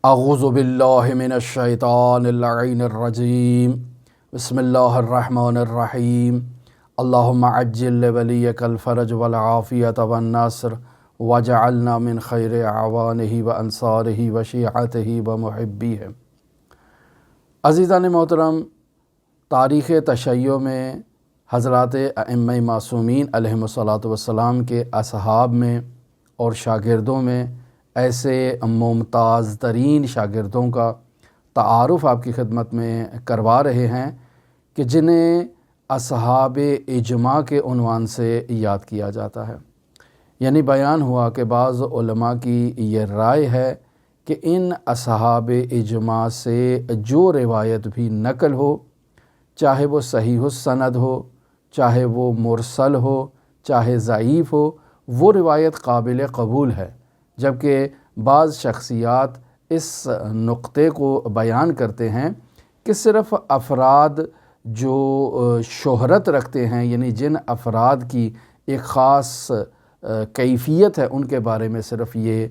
اعوذ باللہ من الشیطان اللعین الرجیم بسم اللہ الرحمن الرحیم اللہم عجل لولیک الفرج والعافیت والنصر وجعلنا من خیر اعوانہ وانصارہ وشیعتہ ومحبیہ۔ عزیزان محترم، تاریخ تشیع میں حضرات ائمہ معصومین علیہم الصلاۃ والسلام کے اصحاب میں اور شاگردوں میں ایسے ممتاز ترین شاگردوں کا تعارف آپ کی خدمت میں کروا رہے ہیں کہ جنہیں اصحاب اجماع کے عنوان سے یاد کیا جاتا ہے۔ یعنی بیان ہوا کہ بعض علماء کی یہ رائے ہے کہ ان اصحاب اجماع سے جو روایت بھی نقل ہو، چاہے وہ صحیح السند ہو، چاہے وہ مرسل ہو، چاہے ضعیف ہو، وہ روایت قابل قبول ہے، جبکہ بعض شخصیات اس نقطے کو بیان کرتے ہیں کہ صرف افراد جو شہرت رکھتے ہیں، یعنی جن افراد کی ایک خاص کیفیت ہے، ان کے بارے میں صرف یہ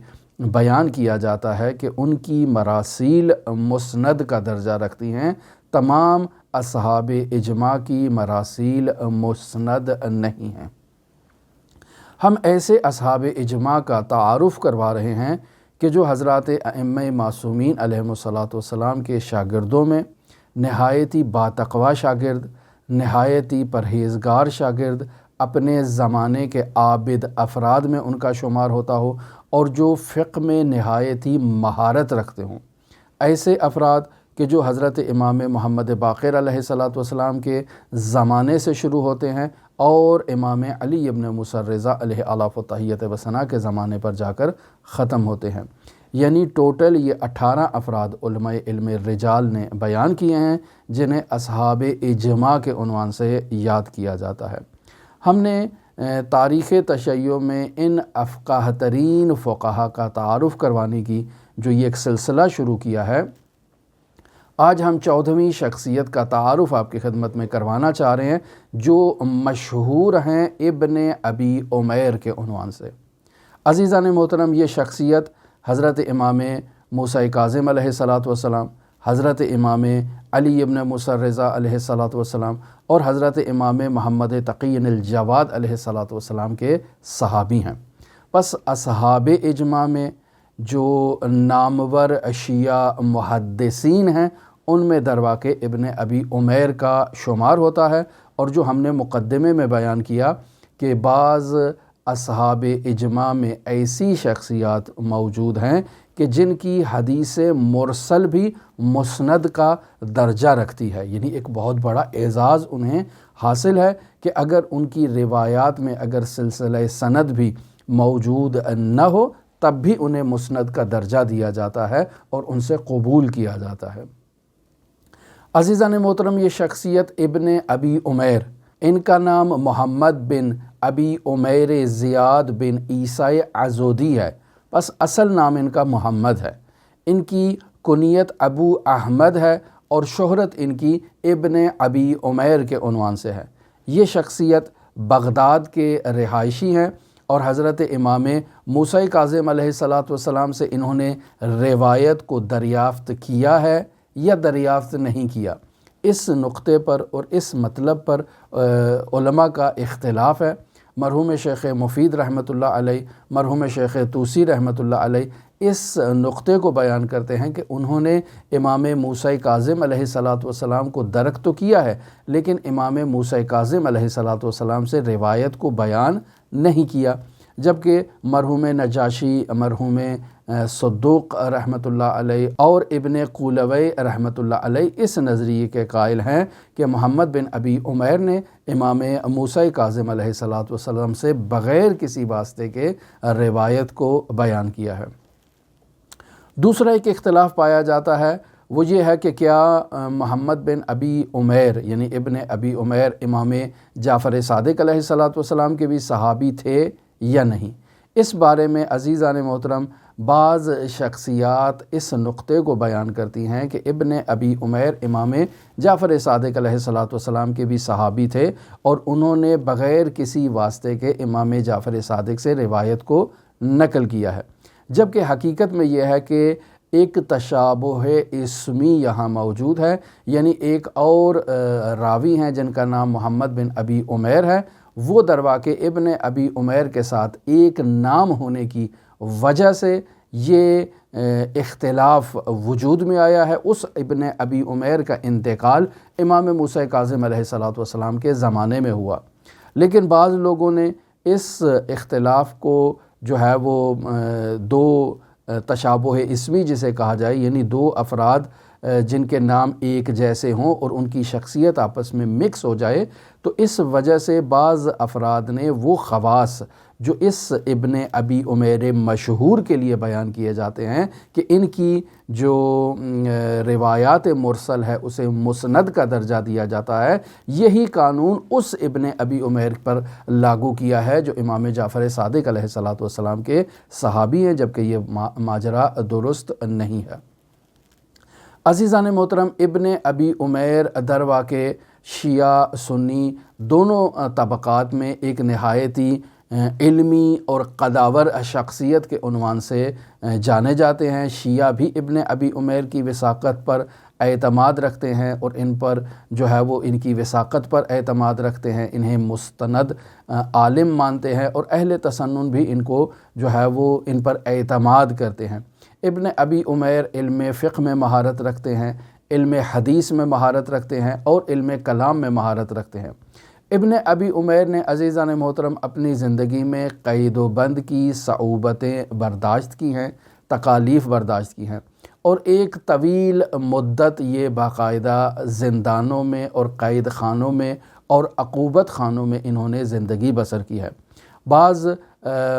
بیان کیا جاتا ہے کہ ان کی مراسیل مسند کا درجہ رکھتی ہیں۔ تمام اصحاب اجماع کی مراسیل مسند نہیں ہیں۔ ہم ایسے اصحاب اجماع کا تعارف کروا رہے ہیں کہ جو حضرات ائمہ معصومین علیہم الصلاۃ والسلام کے شاگردوں میں نہایت ہی باتقوا شاگرد، نہایت ہی پرہیزگار شاگرد، اپنے زمانے کے عابد افراد میں ان کا شمار ہوتا ہو اور جو فقہ میں نہایت ہی مہارت رکھتے ہوں۔ ایسے افراد کہ جو حضرت امام محمد باقر علیہ الصلاۃ والسلام کے زمانے سے شروع ہوتے ہیں اور امام علی ابن موسیٰ الرضا علیہ الاف و تحیت و ثنا کے زمانے پر جا کر ختم ہوتے ہیں۔ یعنی ٹوٹل یہ 18 افراد علماء علم رجال نے بیان کیے ہیں جنہیں اصحاب اجماع کے عنوان سے یاد کیا جاتا ہے۔ ہم نے تاریخ تشیع میں ان افقہ ترین فقہا کا تعارف کروانے کی جو یہ ایک سلسلہ شروع کیا ہے، آج ہم 14ویں شخصیت کا تعارف آپ کی خدمت میں کروانا چاہ رہے ہیں جو مشہور ہیں ابن ابی عمیر کے عنوان سے۔ عزیزان محترم، یہ شخصیت حضرت امام موسیٰ کاظم علیہ الصلاۃ والسلام، حضرت امام علی ابن موسیٰ الرضا علیہ الصلاۃ والسلام اور حضرت امام محمد تقی الجواد علیہ الصلاۃ والسلام کے صحابی ہیں۔ پس اصحاب اجماع میں جو نامور شیعہ محدثین ہیں، ان میں درواقع ابن ابی عمیر کا شمار ہوتا ہے، اور جو ہم نے مقدمے میں بیان کیا کہ بعض اصحاب اجماع میں ایسی شخصیات موجود ہیں کہ جن کی حدیث مرسل بھی مسند کا درجہ رکھتی ہے، یعنی ایک بہت بڑا اعزاز انہیں حاصل ہے کہ اگر ان کی روایات میں اگر سلسلہ سند بھی موجود نہ ہو تب بھی انہیں مسند کا درجہ دیا جاتا ہے اور ان سے قبول کیا جاتا ہے۔ عزیزان محترم، یہ شخصیت ابن ابی عمیر، ان کا نام محمد بن ابی عمیر زیاد بن عیسیٰ عضودی ہے، بس اصل نام ان کا محمد ہے۔ ان کی کنیت ابو احمد ہے اور شہرت ان کی ابن ابی عمیر کے عنوان سے ہے۔ یہ شخصیت بغداد کے رہائشی ہیں اور حضرت امام موسیٰ کاظم علیہ الصلاۃ والسلام سے انہوں نے روایت کو دریافت کیا ہے یا دریافت نہیں کیا، اس نقطے پر اور اس مطلب پر علماء کا اختلاف ہے۔ مرحوم شیخ مفید رحمۃ اللہ علیہ، مرحوم شیخ طوسی رحمۃ اللہ علیہ اس نقطے کو بیان کرتے ہیں کہ انہوں نے امام موسیٰ کاظم علیہ الصلاۃ والسلام کو درک تو کیا ہے، لیکن امام موسیٰ کاظم علیہ الصلاۃ والسلام سے روایت کو بیان نہیں کیا، جبکہ مرحوم نجاشی، مرحوم صدوق رحمۃ اللہ علیہ اور ابن قولوی رحمۃ اللہ علیہ اس نظریے کے قائل ہیں کہ محمد بن ابی عمیر نے امام موسیٰ کاظم علیہ الصلاۃ والسلام سے بغیر کسی واسطے کے روایت کو بیان کیا ہے۔ دوسرا ایک اختلاف پایا جاتا ہے، وہ یہ ہے کہ کیا محمد بن ابی عمیر یعنی ابن ابی عمیر امام جعفر صادق علیہ الصلاۃ والسلام کے بھی صحابی تھے یا نہیں۔ اس بارے میں عزیزان محترم بعض شخصیات اس نقطے کو بیان کرتی ہیں کہ ابن ابی عمیر امام جعفر صادق علیہ الصلاۃ والسلام کے بھی صحابی تھے اور انہوں نے بغیر کسی واسطے کے امام جعفر صادق سے روایت کو نقل کیا ہے، جبکہ حقیقت میں یہ ہے کہ ایک تشابہ اسمی یہاں موجود ہے، یعنی ایک اور راوی ہیں جن کا نام محمد بن ابی عمیر ہے، وہ درواقع ابن ابی عمیر کے ساتھ ایک نام ہونے کی وجہ سے یہ اختلاف وجود میں آیا ہے۔ اس ابن ابی عمیر کا انتقال امام موسیٰ کاظم علیہ السلام کے زمانے میں ہوا، لیکن بعض لوگوں نے اس اختلاف کو جو ہے وہ دو تشابہ اسمی جسے کہا جائے، یعنی دو افراد جن کے نام ایک جیسے ہوں اور ان کی شخصیت آپس میں مکس ہو جائے، تو اس وجہ سے بعض افراد نے وہ خواص جو اس ابن ابی عمیر مشہور کے لیے بیان کیے جاتے ہیں کہ ان کی جو روایات مرسل ہے اسے مسند کا درجہ دیا جاتا ہے، یہی قانون اس ابن ابی عمیر پر لاگو کیا ہے جو امام جعفر صادق علیہ السلام کے صحابی ہیں، جبکہ یہ ماجرا درست نہیں ہے۔ عزیزان محترم، ابن ابی عمیر درواقع شیعہ سنی دونوں طبقات میں ایک نہایتی علمی اور قداور شخصیت کے عنوان سے جانے جاتے ہیں۔ شیعہ بھی ابن ابی عمیر کی وثاقت پر اعتماد رکھتے ہیں اور ان پر جو ہے وہ ان کی وثاقت پر اعتماد رکھتے ہیں، انہیں مستند عالم مانتے ہیں، اور اہل تسنن بھی ان کو جو ہے وہ ان پر اعتماد کرتے ہیں۔ ابن ابی عمیر علم فقہ میں مہارت رکھتے ہیں، علم حدیث میں مہارت رکھتے ہیں اور علم کلام میں مہارت رکھتے ہیں۔ ابن ابی عمیر نے عزیزان محترم اپنی زندگی میں قید و بند کی صعوبتیں برداشت کی ہیں، تکالیف برداشت کی ہیں، اور ایک طویل مدت یہ باقاعدہ زندانوں میں اور قید خانوں میں اور عقوبت خانوں میں انہوں نے زندگی بسر کی ہے۔ بعض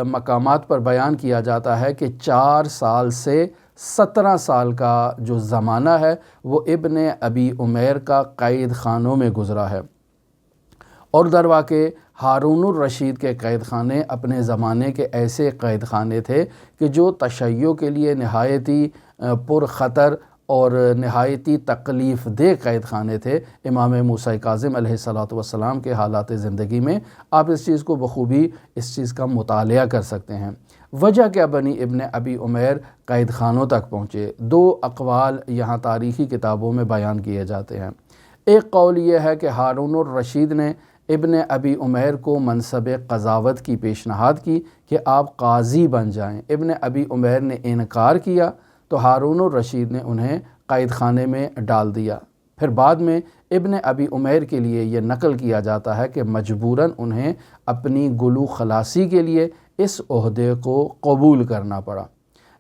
مقامات پر بیان کیا جاتا ہے کہ 4 سال سے 17 سال کا جو زمانہ ہے وہ ابن ابی عمیر کا قید خانوں میں گزرا ہے، اور درواقع ہارون الرشید کے قید خانے اپنے زمانے کے ایسے قید خانے تھے کہ جو تشیع کے لیے نہایتی پرخطر اور نہایتی تکلیف دہ قید خانے تھے۔ امام موسیٰ کاظم علیہ السلام کے حالات زندگی میں آپ اس چیز کو بخوبی اس چیز کا مطالعہ کر سکتے ہیں۔ وجہ کیا بنی ابن ابی عمیر قید خانوں تک پہنچے؟ 2 اقوال یہاں تاریخی کتابوں میں بیان کیے جاتے ہیں۔ ایک قول یہ ہے کہ ہارون الرشید نے ابن ابی عمیر کو منصب قضاوت کی پیشنہاد کی کہ آپ قاضی بن جائیں۔ ابن ابی عمیر نے انکار کیا تو ہارون الرشید نے انہیں قید خانے میں ڈال دیا۔ پھر بعد میں ابن ابی عمیر کے لیے یہ نقل کیا جاتا ہے کہ مجبوراً انہیں اپنی گلو خلاصی کے لیے اس عہدے کو قبول کرنا پڑا۔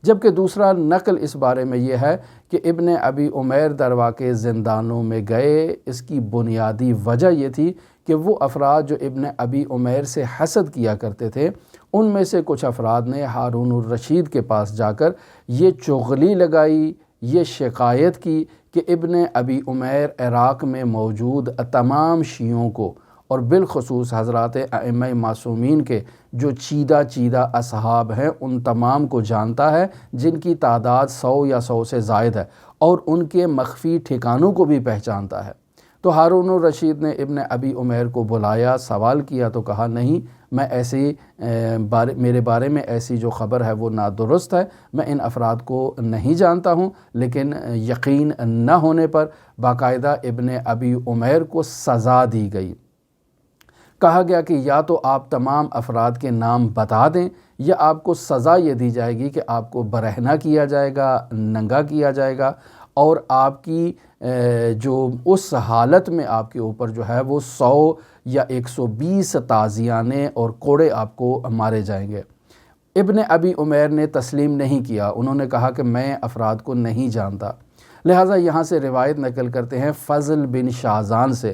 جبکہ دوسرا نقل اس بارے میں یہ ہے کہ ابن ابی عمیر درواقع زندانوں میں گئے، اس کی بنیادی وجہ یہ تھی کہ وہ افراد جو ابن ابی عمیر سے حسد کیا کرتے تھے، ان میں سے کچھ افراد نے ہارون الرشید کے پاس جا کر یہ چغلی لگائی، یہ شکایت کی کہ ابن ابی عمیر عراق میں موجود تمام شیعوں کو اور بالخصوص حضرات ائمہ معصومین کے جو چیدہ اصحاب ہیں ان تمام کو جانتا ہے، جن کی تعداد 100 یا 100 سے زائد ہے، اور ان کے مخفی ٹھکانوں کو بھی پہچانتا ہے۔ تو ہارون الرشید نے ابن ابی عمیر کو بلایا، سوال کیا تو کہا نہیں، میں میرے بارے میں ایسی جو خبر ہے وہ نادرست ہے، میں ان افراد کو نہیں جانتا ہوں۔ لیکن یقین نہ ہونے پر باقاعدہ ابن ابی عمیر کو سزا دی گئی۔ کہا گیا کہ یا تو آپ تمام افراد کے نام بتا دیں یا آپ کو سزا یہ دی جائے گی کہ آپ کو برہنہ کیا جائے گا، ننگا کیا جائے گا، اور آپ کی جو اس حالت میں آپ کے اوپر جو ہے وہ 100 یا 120 تازیانے اور کوڑے آپ کو مارے جائیں گے۔ ابن ابی عمیر نے تسلیم نہیں کیا، انہوں نے کہا کہ میں افراد کو نہیں جانتا۔ لہٰذا یہاں سے روایت نقل کرتے ہیں فضل بن شازان سے۔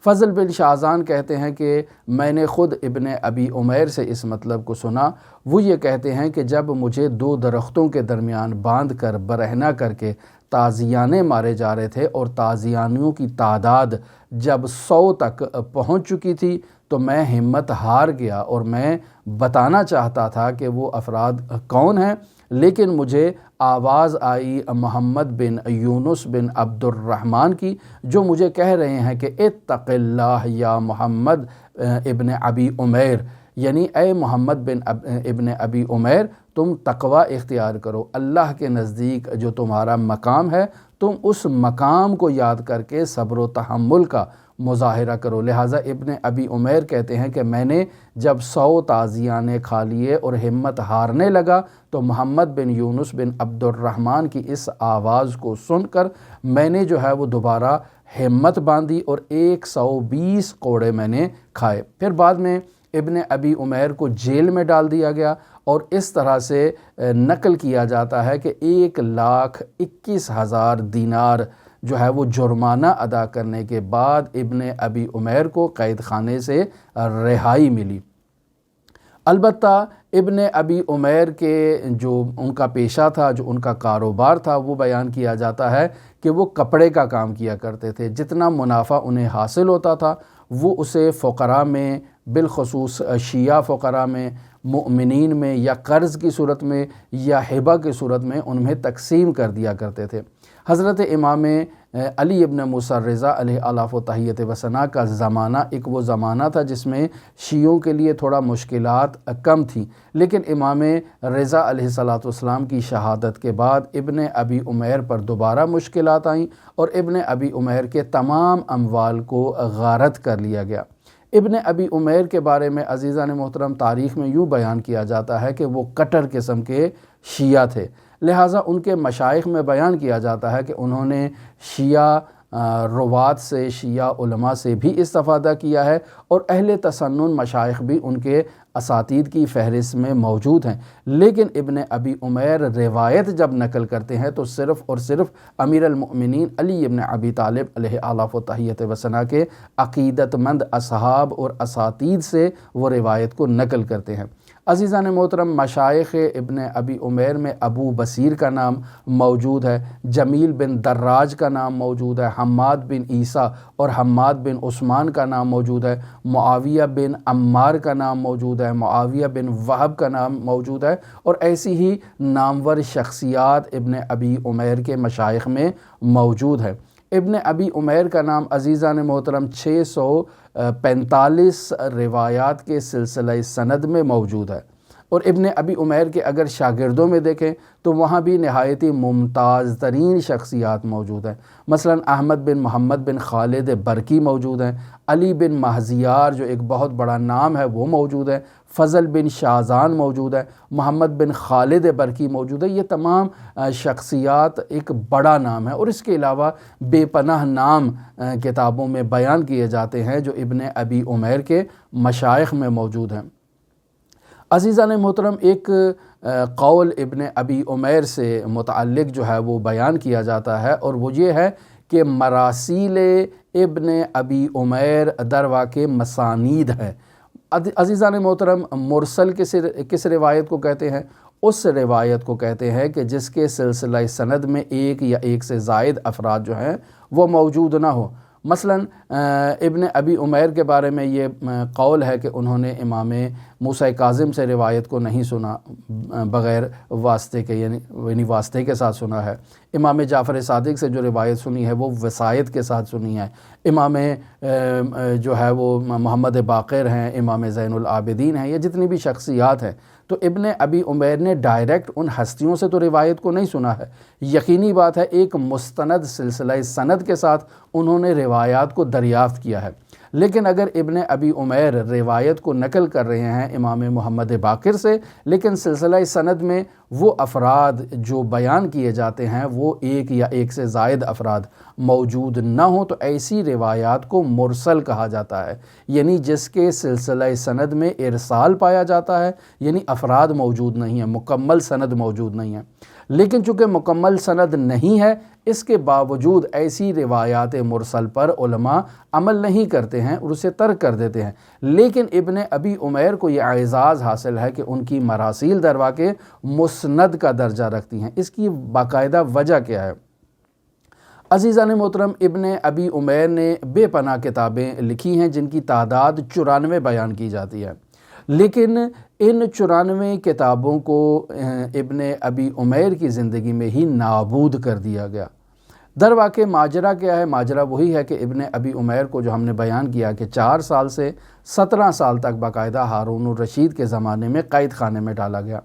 فضل بن شازان کہتے ہیں کہ میں نے خود ابن ابی عمیر سے اس مطلب کو سنا۔ وہ یہ کہتے ہیں کہ جب مجھے 2 درختوں کے درمیان باندھ کر برہنہ کر کے تازیانے مارے جا رہے تھے اور تازیانیوں کی تعداد جب 100 تک پہنچ چکی تھی تو میں ہمت ہار گیا اور میں بتانا چاہتا تھا کہ وہ افراد کون ہیں، لیکن مجھے آواز آئی محمد بن یونس بن عبد الرحمن کی، جو مجھے کہہ رہے ہیں کہ اتق اللہ یا محمد ابن ابی عمیر، یعنی اے محمد ابن ابی عمیر تم تقوی اختیار کرو، اللہ کے نزدیک جو تمہارا مقام ہے تم اس مقام کو یاد کر کے صبر و تحمل کا مظاہرہ کرو۔ لہٰذا ابن ابی عمیر کہتے ہیں کہ میں نے جب 100 تازیانے کھا لیے اور ہمت ہارنے لگا تو محمد بن یونس بن عبد الرحمن کی اس آواز کو سن کر میں نے جو ہے وہ دوبارہ ہمت باندھی اور 120 کوڑے میں نے کھائے۔ پھر بعد میں ابن ابی عمیر کو جیل میں ڈال دیا گیا اور اس طرح سے نقل کیا جاتا ہے کہ 1,21,000 دینار جو ہے وہ جرمانہ ادا کرنے کے بعد ابن ابی عمیر کو قید خانے سے رہائی ملی۔ البتہ ابن ابی عمیر کے جو ان کا پیشہ تھا، جو ان کا کاروبار تھا، وہ بیان کیا جاتا ہے کہ وہ کپڑے کا کام کیا کرتے تھے۔ جتنا منافع انہیں حاصل ہوتا تھا وہ اسے فقراء میں، بالخصوص شیعہ فقراء میں، مؤمنین میں، یا قرض کی صورت میں یا ہبہ کی صورت میں ان میں تقسیم کر دیا کرتے تھے۔ حضرت امام علی ابن موسیٰ رضا علیہ الاف و تحیت و ثنا کا زمانہ ایک وہ زمانہ تھا جس میں شیعوں کے لیے تھوڑا مشکلات کم تھیں، لیکن امام رضا علیہ السلام کی شہادت کے بعد ابن ابی عمیر پر دوبارہ مشکلات آئیں اور ابن ابی عمیر کے تمام اموال کو غارت کر لیا گیا۔ ابن ابی عمیر کے بارے میں عزیزان محترم تاریخ میں یوں بیان کیا جاتا ہے کہ وہ کٹر قسم کے شیعہ تھے، لہٰذا ان کے مشائخ میں بیان کیا جاتا ہے کہ انہوں نے شیعہ روات سے، شیعہ علماء سے بھی استفادہ کیا ہے اور اہل تسنن مشائخ بھی ان کے اساتید کی فہرست میں موجود ہیں، لیکن ابن ابی عمیر روایت جب نقل کرتے ہیں تو صرف اور صرف امیر المؤمنین علی ابن ابی طالب علیہ الاف و تحیت و ثنا کے عقیدت مند اصحاب اور اساتید سے وہ روایت کو نقل کرتے ہیں۔ عزیزان محترم مشائخ ابن ابی عمیر میں ابو بصیر کا نام موجود ہے، جمیل بن دراج کا نام موجود ہے، حماد بن عیسیٰ اور حماد بن عثمان کا نام موجود ہے، معاویہ بن عمار کا نام موجود ہے، معاویہ بن وہب کا نام موجود ہے، اور ایسی ہی نامور شخصیات ابن ابی عمیر کے مشائخ میں موجود ہے۔ ابن ابی عمیر کا نام عزیزان محترم 645 روایات کے سلسلہ سند میں موجود ہے، اور ابن ابی عمیر کے اگر شاگردوں میں دیکھیں تو وہاں بھی نہایت ہی ممتاز ترین شخصیات موجود ہیں۔ مثلا احمد بن محمد بن خالد برکی موجود ہیں، علی بن مہزیار جو ایک بہت بڑا نام ہے وہ موجود ہے، فضل بن شازان موجود ہے، محمد بن خالد برکی موجود ہے۔ یہ تمام شخصیات ایک بڑا نام ہے، اور اس کے علاوہ بے پناہ نام کتابوں میں بیان کیے جاتے ہیں جو ابن ابی عمیر کے مشائخ میں موجود ہیں۔ عزیزان محترم ایک قول ابن ابی عمیر سے متعلق جو ہے وہ بیان کیا جاتا ہے، اور وہ یہ ہے کہ مراسیل ابن ابی عمیر در واقع مسانید ہے۔ عزیزان محترم مرسل کس روایت کو کہتے ہیں؟ اس روایت کو کہتے ہیں کہ جس کے سلسلہ سند میں ایک یا ایک سے زائد افراد جو ہیں وہ موجود نہ ہو۔ مثلا ابن ابی عمیر کے بارے میں یہ قول ہے کہ انہوں نے امام موسیٰ کاظم سے روایت کو نہیں سنا بغیر واسطے کے، یعنی واسطے کے ساتھ سنا ہے۔ امام جعفر صادق سے جو روایت سنی ہے وہ وصایت کے ساتھ سنی ہے۔ امام جو ہے وہ محمد باقر ہیں، امام زین العابدین ہیں، یہ جتنی بھی شخصیات ہیں، تو ابن ابی عمیر نے ڈائریکٹ ان ہستیوں سے تو روایت کو نہیں سنا ہے۔ یقینی بات ہے ایک مستند سلسلہ سند کے ساتھ انہوں نے روایات کو دریافت کیا ہے، لیکن اگر ابن ابی عمیر روایت کو نقل کر رہے ہیں امام محمد باقر سے، لیکن سلسلہ سند میں وہ افراد جو بیان کیے جاتے ہیں وہ ایک یا ایک سے زائد افراد موجود نہ ہوں، تو ایسی روایات کو مرسل کہا جاتا ہے، یعنی جس کے سلسلہ سند میں ارسال پایا جاتا ہے، یعنی افراد موجود نہیں ہیں، مکمل سند موجود نہیں ہے۔ لیکن چونکہ مکمل سند نہیں ہے، اس کے باوجود ایسی روایات مرسل پر علماء عمل نہیں کرتے ہیں اور اسے ترک کر دیتے ہیں، لیکن ابن ابی عمیر کو یہ اعزاز حاصل ہے کہ ان کی مراسیل در واقع مسند کا درجہ رکھتی ہیں۔ اس کی باقاعدہ وجہ کیا ہے؟ عزیزان محترم ابن ابی عمیر نے بے پناہ کتابیں لکھی ہیں جن کی تعداد 94 بیان کی جاتی ہے، لیکن ان 94 کتابوں کو ابن ابی عمیر کی زندگی میں ہی نابود کر دیا گیا۔ در واقع ماجرا کیا ہے؟ ماجرا وہی ہے کہ ابن ابی عمیر کو جو ہم نے بیان کیا کہ 4 سال سے 17 سال تک باقاعدہ ہارون الرشید کے زمانے میں قید خانے میں ڈالا گیا۔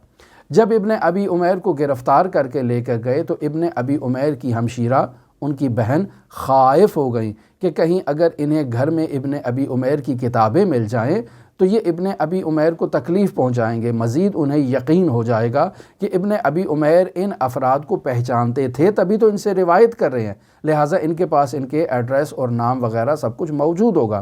جب ابن ابی عمیر کو گرفتار کر کے لے کر گئے تو ابن ابی عمیر کی ہمشیرہ، ان کی بہن، خائف ہو گئیں کہ کہیں اگر انہیں گھر میں ابن ابی عمیر کی کتابیں مل جائیں تو یہ ابن ابی عمیر کو تکلیف پہنچائیں گے۔ مزید انہیں یقین ہو جائے گا کہ ابن ابی عمیر ان افراد کو پہچانتے تھے، تبھی تو ان سے روایت کر رہے ہیں، لہٰذا ان کے پاس ان کے ایڈریس اور نام وغیرہ سب کچھ موجود ہوگا۔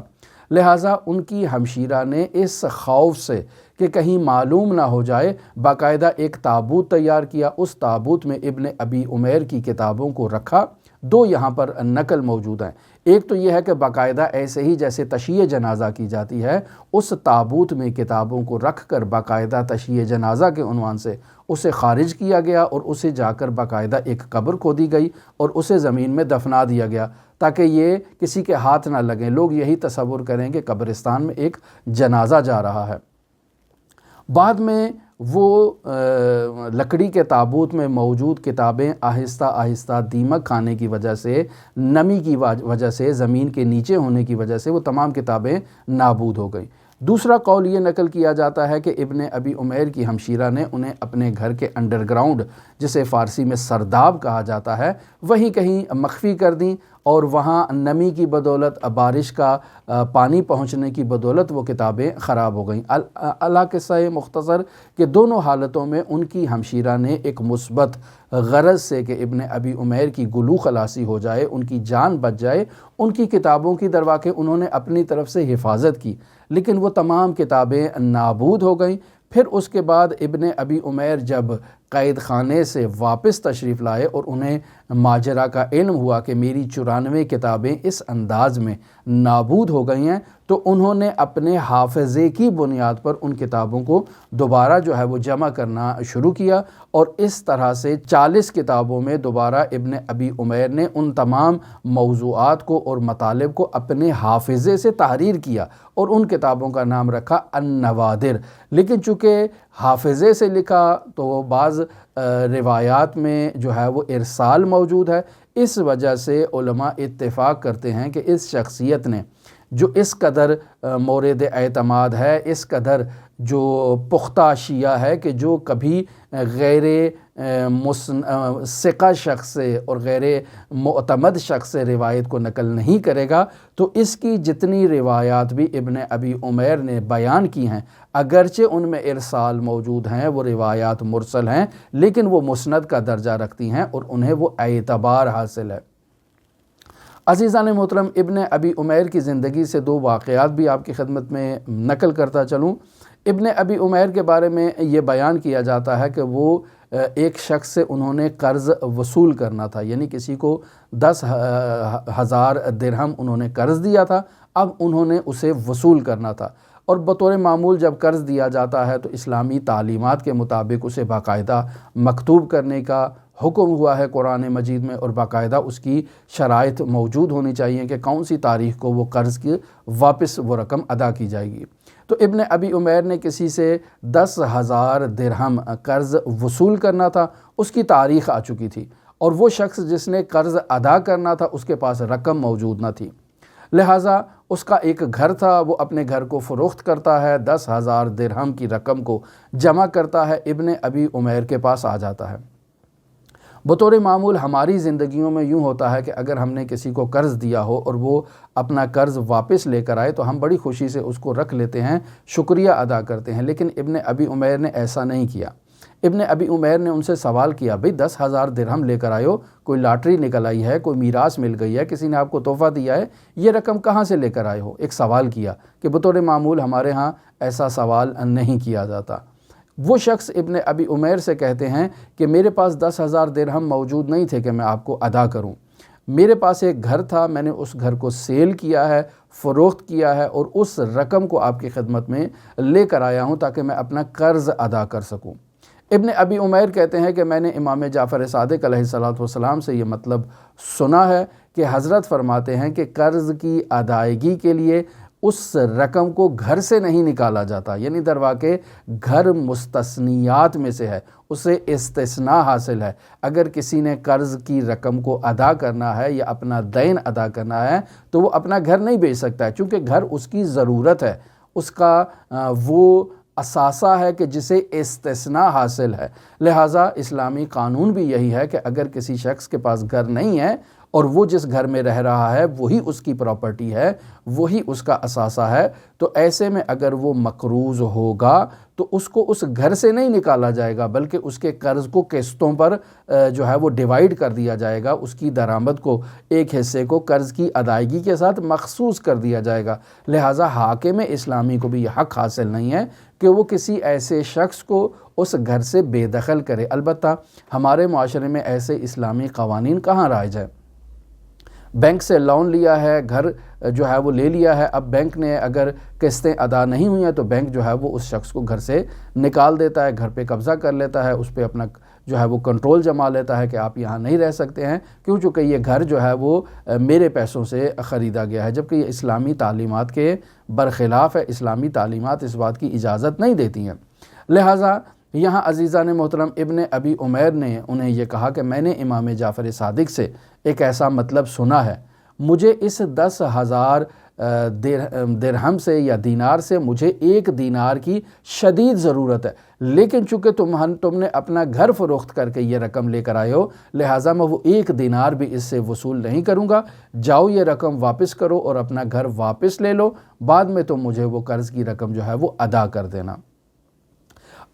لہٰذا ان کی ہمشیرہ نے اس خوف سے کہ کہیں معلوم نہ ہو جائے باقاعدہ ایک تابوت تیار کیا۔ اس تابوت میں ابن ابی عمیر کی کتابوں کو رکھا۔ 2 یہاں پر نقل موجود ہیں۔ ایک تو یہ ہے کہ باقاعدہ ایسے ہی جیسے تشییع جنازہ کی جاتی ہے، اس تابوت میں کتابوں کو رکھ کر باقاعدہ تشییع جنازہ کے عنوان سے اسے خارج کیا گیا اور اسے جا کر باقاعدہ ایک قبر کھودی گئی اور اسے زمین میں دفنا دیا گیا تاکہ یہ کسی کے ہاتھ نہ لگیں، لوگ یہی تصور کریں کہ قبرستان میں ایک جنازہ جا رہا ہے۔ بعد میں وہ لکڑی کے تابوت میں موجود کتابیں آہستہ آہستہ دیمک کھانے کی وجہ سے، نمی کی وجہ سے، زمین کے نیچے ہونے کی وجہ سے وہ تمام کتابیں نابود ہو گئیں۔ دوسرا قول یہ نقل کیا جاتا ہے کہ ابن ابی عمیر کی ہمشیرہ نے انہیں اپنے گھر کے انڈر گراؤنڈ، جسے فارسی میں سرداب کہا جاتا ہے، وہیں کہیں مخفی کر دیں اور وہاں نمی کی بدولت، بارش کا پانی پہنچنے کی بدولت وہ کتابیں خراب ہو گئیں۔ قصہ مختصر کہ دونوں حالتوں میں ان کی ہمشیرہ نے ایک مثبت غرض سے کہ ابن ابی عمیر کی گلو خلاصی ہو جائے، ان کی جان بچ جائے، ان کی کتابوں کی در واقع انہوں نے اپنی طرف سے حفاظت کی، لیکن وہ تمام کتابیں نابود ہو گئیں۔ پھر اس کے بعد ابن ابی عمیر جب قید خانے سے واپس تشریف لائے اور انہیں ماجرا کا علم ہوا کہ میری 94 کتابیں اس انداز میں نابود ہو گئی ہیں، تو انہوں نے اپنے حافظے کی بنیاد پر ان کتابوں کو دوبارہ جو ہے وہ جمع کرنا شروع کیا، اور اس طرح سے 40 کتابوں میں دوبارہ ابن ابی عمیر نے ان تمام موضوعات کو اور مطالب کو اپنے حافظے سے تحریر کیا اور ان کتابوں کا نام رکھا النوادر۔ لیکن چونکہ حافظے سے لکھا تو بعض روایات میں جو ہے وہ ارسال موجود ہے، اس وجہ سے علماء اتفاق کرتے ہیں کہ اس شخصیت نے جو اس قدر مورد اعتماد ہے، اس قدر جو پختہ شیعہ ہے کہ جو کبھی غیر ثقہ شخص سے اور غیر معتمد شخص سے روایت کو نقل نہیں کرے گا، تو اس کی جتنی روایات بھی ابن ابی عمیر نے بیان کی ہیں، اگرچہ ان میں ارسال موجود ہیں، وہ روایات مرسل ہیں، لیکن وہ مسند کا درجہ رکھتی ہیں اور انہیں وہ اعتبار حاصل ہے۔ عزیزان محترم، ابن ابی عمیر کی زندگی سے 2 واقعات بھی آپ کی خدمت میں نقل کرتا چلوں۔ ابن ابی عمیر کے بارے میں یہ بیان کیا جاتا ہے کہ وہ ایک شخص سے انہوں نے قرض وصول کرنا تھا، یعنی کسی کو 10,000 درہم انہوں نے قرض دیا تھا، اب انہوں نے اسے وصول کرنا تھا، اور بطور معمول جب قرض دیا جاتا ہے تو اسلامی تعلیمات کے مطابق اسے باقاعدہ مکتوب کرنے کا حکم ہوا ہے قرآن مجید میں، اور باقاعدہ اس کی شرائط موجود ہونی چاہیے کہ کون سی تاریخ کو وہ قرض کی واپس وہ رقم ادا کی جائے گی۔ تو ابن ابی عمیر نے کسی سے 10,000 درہم قرض وصول کرنا تھا، اس کی تاریخ آ چکی تھی، اور وہ شخص جس نے قرض ادا کرنا تھا اس کے پاس رقم موجود نہ تھی، لہٰذا اس کا ایک گھر تھا، وہ اپنے گھر کو فروخت کرتا ہے، 10,000 درہم کی رقم کو جمع کرتا ہے، ابن ابی عمیر کے پاس آ جاتا ہے۔ بطور معمول ہماری زندگیوں میں یوں ہوتا ہے کہ اگر ہم نے کسی کو قرض دیا ہو اور وہ اپنا قرض واپس لے کر آئے تو ہم بڑی خوشی سے اس کو رکھ لیتے ہیں، شکریہ ادا کرتے ہیں، لیکن ابن ابی عمیر نے ایسا نہیں کیا۔ ابن ابی عمیر نے ان سے سوال کیا، بھئی 10,000 درہم لے کر آئے ہو، کوئی لاٹری نکل آئی ہے، کوئی میراث مل گئی ہے، کسی نے آپ کو تحفہ دیا ہے، یہ رقم کہاں سے لے کر آئے ہو؟ ایک سوال کیا کہ بطور معمول ہمارے ہاں ایسا سوال نہیں کیا جاتا۔ وہ شخص ابن ابی عمیر سے کہتے ہیں کہ میرے پاس 10,000 درہم موجود نہیں تھے کہ میں آپ کو ادا کروں، میرے پاس ایک گھر تھا، میں نے اس گھر کو سیل کیا ہے، فروخت کیا ہے، اور اس رقم کو آپ کی خدمت میں لے کر آیا ہوں تاکہ میں اپنا قرض ادا کر سکوں۔ ابن ابی عمیر کہتے ہیں کہ میں نے امام جعفر صادق علیہ السلام سے یہ مطلب سنا ہے کہ حضرت فرماتے ہیں کہ قرض کی ادائیگی کے لیے اس رقم کو گھر سے نہیں نکالا جاتا، یعنی در واقع گھر مستثنیات میں سے ہے، اسے استثناء حاصل ہے۔ اگر کسی نے قرض کی رقم کو ادا کرنا ہے یا اپنا دین ادا کرنا ہے تو وہ اپنا گھر نہیں بیچ سکتا ہے، چونکہ گھر اس کی ضرورت ہے، اس کا وہ اثاثہ ہے کہ جسے استثناء حاصل ہے۔ لہٰذا اسلامی قانون بھی یہی ہے کہ اگر کسی شخص کے پاس گھر نہیں ہے اور وہ جس گھر میں رہ رہا ہے وہی اس کی پراپرٹی ہے، وہی اس کا اثاثہ ہے، تو ایسے میں اگر وہ مقروض ہوگا تو اس کو اس گھر سے نہیں نکالا جائے گا، بلکہ اس کے قرض کو قسطوں پر جو ہے وہ ڈیوائیڈ کر دیا جائے گا، اس کی درآمد کو ایک حصے کو قرض کی ادائیگی کے ساتھ مخصوص کر دیا جائے گا۔ لہٰذا حاکم اسلامی کو بھی یہ حق حاصل نہیں ہے کہ وہ کسی ایسے شخص کو اس گھر سے بے دخل کرے۔ البتہ ہمارے معاشرے میں ایسے اسلامی قوانین کہاں رائج ہے؟ بینک سے لون لیا ہے، گھر جو ہے وہ لے لیا ہے، اب بینک نے اگر قسطیں ادا نہیں ہوئی ہیں تو بینک جو ہے وہ اس شخص کو گھر سے نکال دیتا ہے، گھر پہ قبضہ کر لیتا ہے، اس پہ اپنا جو ہے وہ کنٹرول جما لیتا ہے کہ آپ یہاں نہیں رہ سکتے ہیں، کیوں؟ چونکہ یہ گھر جو ہے وہ میرے پیسوں سے خریدا گیا ہے، جبکہ یہ اسلامی تعلیمات کے برخلاف ہے۔ اسلامی تعلیمات اس بات کی اجازت نہیں دیتی ہیں۔ لہٰذا یہاں عزیزان محترم ابن ابی عمیر نے انہیں یہ کہا کہ میں نے امام جعفر صادق سے ایک ایسا مطلب سنا ہے، مجھے اس 10,000 درہم سے یا دینار سے مجھے 1 دینار کی شدید ضرورت ہے، لیکن چونکہ تم نے اپنا گھر فروخت کر کے یہ رقم لے کر آئے ہو، لہٰذا میں وہ 1 دینار بھی اس سے وصول نہیں کروں گا، جاؤ یہ رقم واپس کرو اور اپنا گھر واپس لے لو، بعد میں تم مجھے وہ قرض کی رقم جو ہے وہ ادا کر دینا۔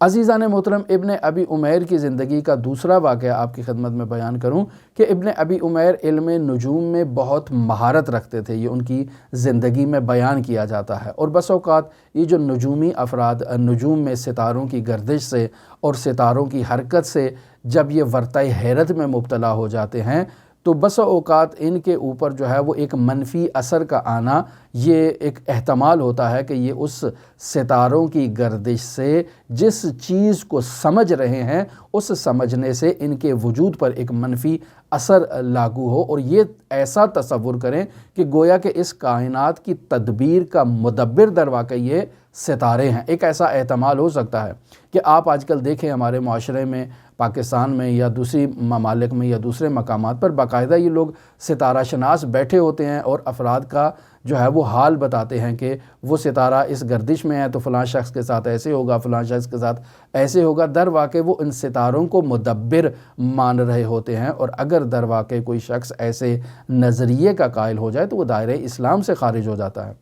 عزیزان محترم، ابن ابی عمیر کی زندگی کا دوسرا واقعہ آپ کی خدمت میں بیان کروں کہ ابن ابی عمیر علم نجوم میں بہت مہارت رکھتے تھے، یہ ان کی زندگی میں بیان کیا جاتا ہے، اور بس اوقات یہ جو نجومی افراد نجوم میں ستاروں کی گردش سے اور ستاروں کی حرکت سے جب یہ ورطۂ حیرت میں مبتلا ہو جاتے ہیں تو بس اوقات ان کے اوپر جو ہے وہ ایک منفی اثر کا آنا، یہ ایک احتمال ہوتا ہے کہ یہ اس ستاروں کی گردش سے جس چیز کو سمجھ رہے ہیں اس سمجھنے سے ان کے وجود پر ایک منفی اثر لاگو ہو، اور یہ ایسا تصور کریں کہ گویا کہ اس کائنات کی تدبیر کا مدبر در واقع یہ ستارے ہیں۔ ایک ایسا احتمال ہو سکتا ہے کہ آپ آج کل دیکھیں ہمارے معاشرے میں، پاکستان میں یا دوسری ممالک میں یا دوسرے مقامات پر باقاعدہ یہ لوگ ستارہ شناس بیٹھے ہوتے ہیں اور افراد کا جو ہے وہ حال بتاتے ہیں کہ وہ ستارہ اس گردش میں ہے تو فلاں شخص کے ساتھ ایسے ہوگا، فلاں شخص کے ساتھ ایسے ہوگا۔ در واقع وہ ان ستاروں کو مدبر مان رہے ہوتے ہیں، اور اگر در واقع کوئی شخص ایسے نظریے کا قائل ہو جائے تو وہ دائرہ اسلام سے خارج ہو جاتا ہے۔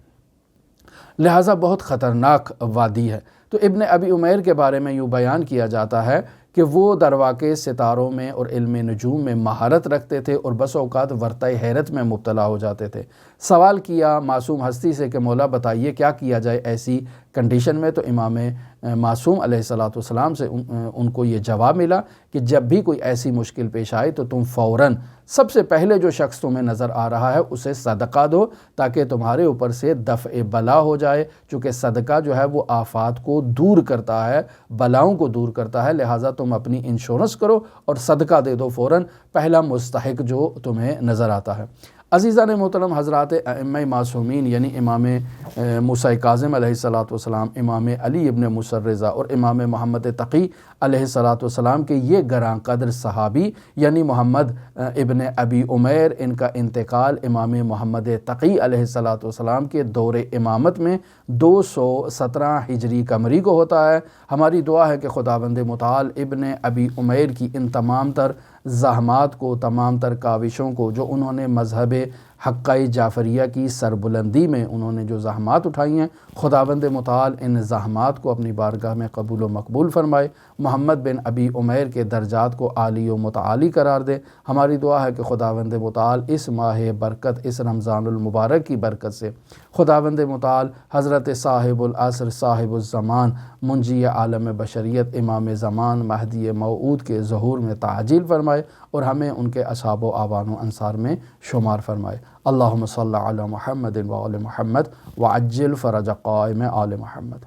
لہٰذا بہت خطرناک وادی ہے۔ تو ابن ابی عمیر کے بارے میں یوں بیان کیا جاتا ہے کہ وہ در واقع ستاروں میں اور علم نجوم میں مہارت رکھتے تھے اور بس اوقات ورطۂ حیرت میں مبتلا ہو جاتے تھے۔ سوال کیا معصوم ہستی سے کہ مولا بتائیے کیا کیا جائے ایسی کنڈیشن میں، تو امام معصوم علیہ السلام سے ان کو یہ جواب ملا کہ جب بھی کوئی ایسی مشکل پیش آئے تو تم فوراً سب سے پہلے جو شخص تمہیں نظر آ رہا ہے اسے صدقہ دو تاکہ تمہارے اوپر سے دفع بلا ہو جائے، چونکہ صدقہ جو ہے وہ آفات کو دور کرتا ہے، بلاؤں کو دور کرتا ہے، لہٰذا تم اپنی انشورنس کرو اور صدقہ دے دو فوراً پہلا مستحق جو تمہیں نظر آتا ہے۔ عزیزان محترم، حضرات ائمہ معصومین یعنی امام موسیٰ کاظم علیہ السلام، امام علی ابن موسیٰ الرضا اور امام محمد تقی علیہ السلام کے یہ گراں قدر صحابی یعنی محمد ابن ابی عمیر، ان کا انتقال امام محمد تقی علیہ السلام کے دور امامت میں 217 ہجری قمری کو ہوتا ہے۔ ہماری دعا ہے کہ خداوند متعال ابن ابی عمیر کی ان تمام تر زحمات کو، تمام تر کاوشوں کو جو انہوں نے مذہب حقہ جعفریہ کی سربلندی میں انہوں نے جو زحمات اٹھائی ہیں، خداوند متعال ان زحمات کو اپنی بارگاہ میں قبول و مقبول فرمائے، محمد بن ابی عمیر کے درجات کو عالی و متعالی قرار دے۔ ہماری دعا ہے کہ خداوند متعال اس ماہ برکت، اس رمضان المبارک کی برکت سے خداوند متعال حضرت صاحب العصر، صاحب الزمان، منجی عالم بشریت، امام زمان، مہدی موعود کے ظہور میں تعجیل فرمائے اور ہمیں ان کے اصحاب و اعوان و انصار میں شمار فرمائے۔ اللہم صلی علی محمد و آل محمد وعجل فرج قائم آل محمد۔